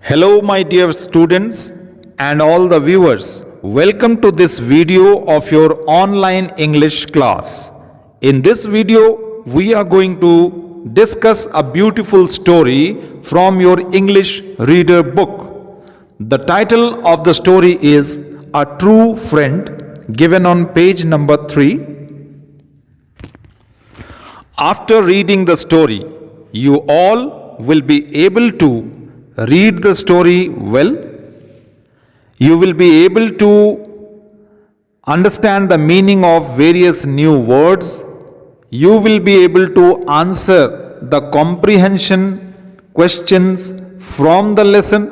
Hello, my dear students and all the viewers. Welcome to this video of your online English class. In this video, we are going to discuss a beautiful story from your English reader book. The title of the story is A True Friend, given on page number 3. After reading the story, you all will be able to read the story well. You will be able to understand the meaning of various new words. You will be able to answer the comprehension questions from the lesson.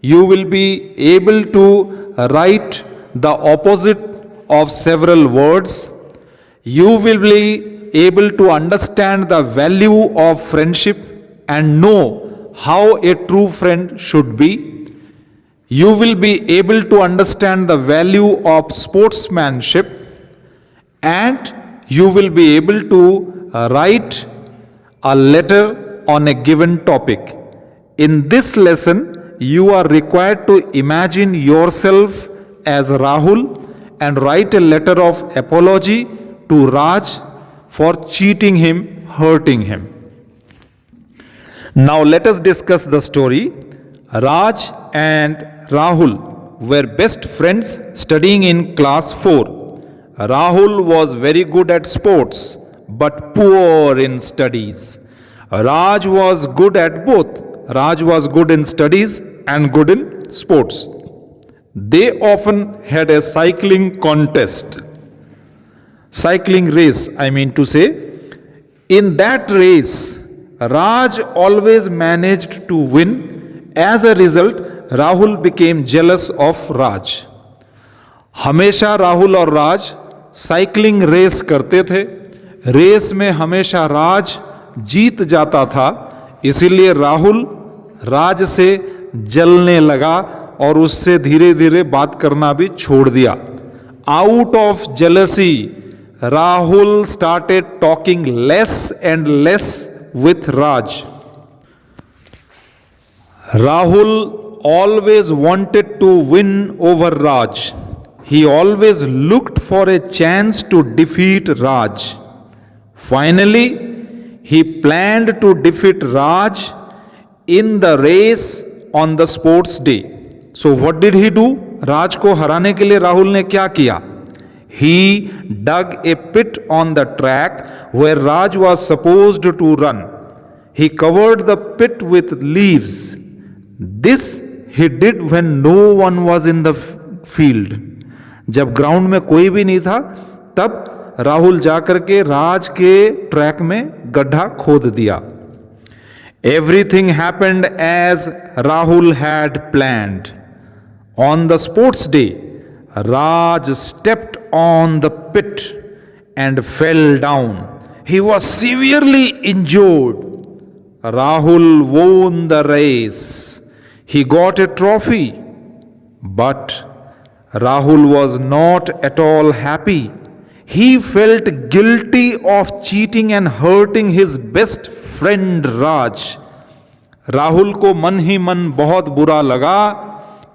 You will be able to write the opposite of several words. You will be able to understand the value of friendship and know how a true friend should be. You will be able to understand the value of sportsmanship, and you will be able to write a letter on a given topic. In this lesson, you are required to imagine yourself as Rahul and write a letter of apology to Raj for cheating him, hurting him. Now let us discuss the story. Raj and Rahul were best friends studying in class 4. Rahul was very good at sports but poor in studies. Raj was good at both. Raj was good in studies and good in sports. They often had a cycling contest. Cycling race, I mean to say. In that race, Raj always managed to win. As a result, Rahul became jealous of Raj. हमेशा राहुल और राज cycling race करते थे. Race में हमेशा राज जीत जाता था. इसीलिए राहुल राज से जलने लगा और उससे धीरे धीरे बात करना भी छोड़ दिया. Out of jealousy, Rahul started talking less and less with Raj. Rahul always wanted to win over Raj. He always looked for a chance to defeat Raj. Finally, he planned to defeat Raj in the race on the sports day. So what did he do? Raj को हराने के लिए राहुल ने क्या किया? He dug a pit on the track where Raj was supposed to run. He covered the pit with leaves. This he did when no one was in the field. जब ground में कोई भी नहीं था, तब राहुल जाकर के राज के ट्रैक में गड्ढा खोद दिया. Everything happened as Rahul had planned. On the sports day, Raj stepped on the pit and fell down. He was severely injured. Rahul won the race. He got a trophy. But Rahul was not at all happy. He felt guilty of cheating and hurting his best friend Raj. Rahul को मन ही मन बहुत बुरा लगा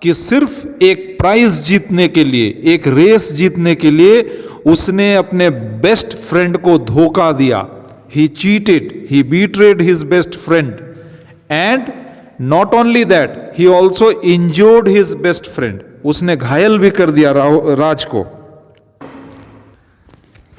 कि सिर्फ एक prize जीतने के लिए, एक रेस जीतने के लिए उसने अपने बेस्ट फ्रेंड को धोखा दिया. He cheated, he betrayed his best friend, and not only that, he also injured his best friend. उसने घायल भी कर दिया राज को.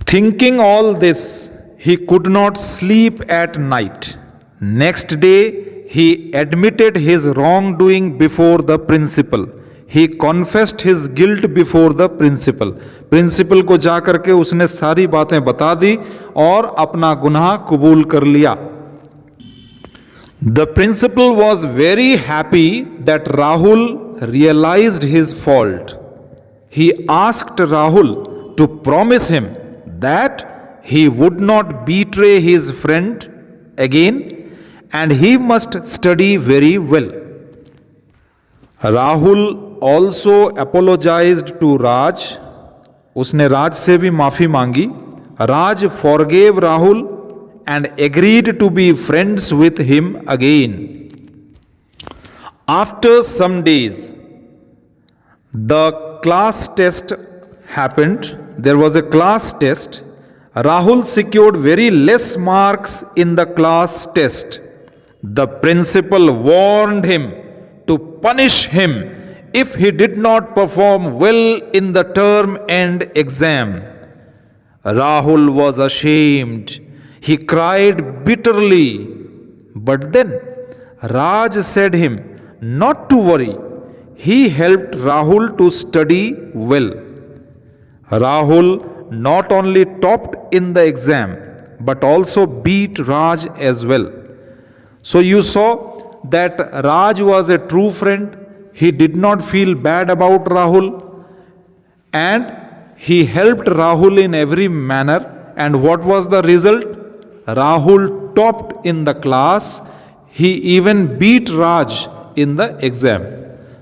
Thinking all this, he could not sleep at night. Next day, he admitted his wrongdoing before the principal. He confessed his guilt before the principal. Principal को जाकर के उसने सारी बातें बता दी और अपना गुनाह कबूल कर लिया. The principal was very happy that Rahul realized his fault. He asked Rahul to promise him that he would not betray his friend again and he must study very well. Rahul also apologized to Raj. उसने राज से भी माफी मांगी. Raj forgave Rahul and agreed to be friends with him again. After some days, the class test happened. There was a class test. Rahul secured very less marks in the class test. The principal warned him to punish him if he did not perform well in the term end exam. Rahul was ashamed. He cried bitterly. But then Raj said him not to worry. He helped Rahul to study well. Rahul not only topped in the exam but also beat Raj as well. So you saw that Raj was a true friend. He did not feel bad about Rahul and he helped Rahul in every manner. And what was the result? Rahul topped in the class. He even beat Raj in the exam.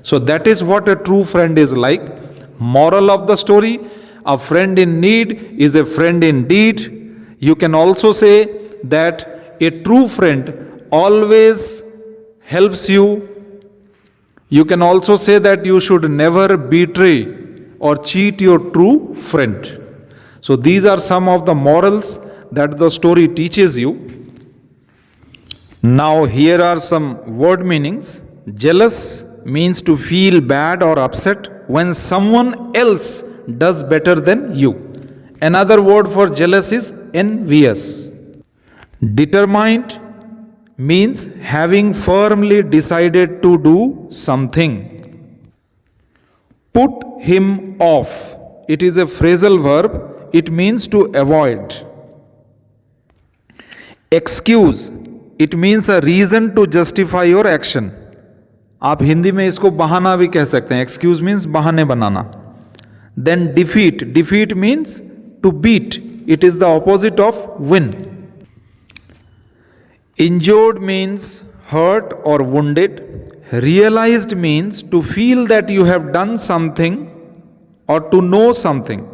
So that is what a true friend is like. Moral of the story: a friend in need is a friend indeed. You can also say that a true friend always helps you. You can also say that you should never betray or cheat your true friend. So these are some of the morals that the story teaches you. Now here are some word meanings. Jealous means to feel bad or upset when someone else does better than you. Another word for jealous is envious. Determined means having firmly decided to do something. Put him off. It is a phrasal verb. It means to avoid. Excuse. It means a reason to justify your action. आप हिंदी में इसको बहाना भी कह सकते हैं. Excuse means बहाने बनाना. Then defeat. Defeat means to beat. It is the opposite of win. Injured means hurt or wounded. Realized means to feel that you have done something or to know something.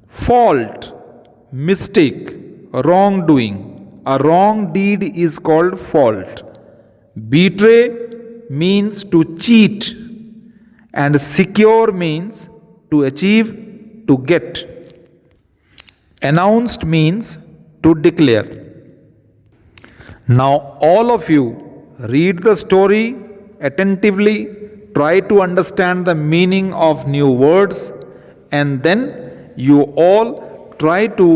Fault, mistake, wrongdoing. A wrong deed is called fault. Betray means to cheat, and secure means to achieve, to get. Announced means to declare. Now all of you read the story attentively, try to understand the meaning of new words, and then you all try to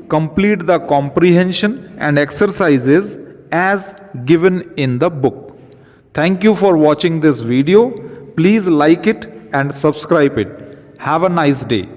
complete the comprehension and exercises as given in the book. Thank you for watching this video. Please like it and subscribe it. Have a nice day.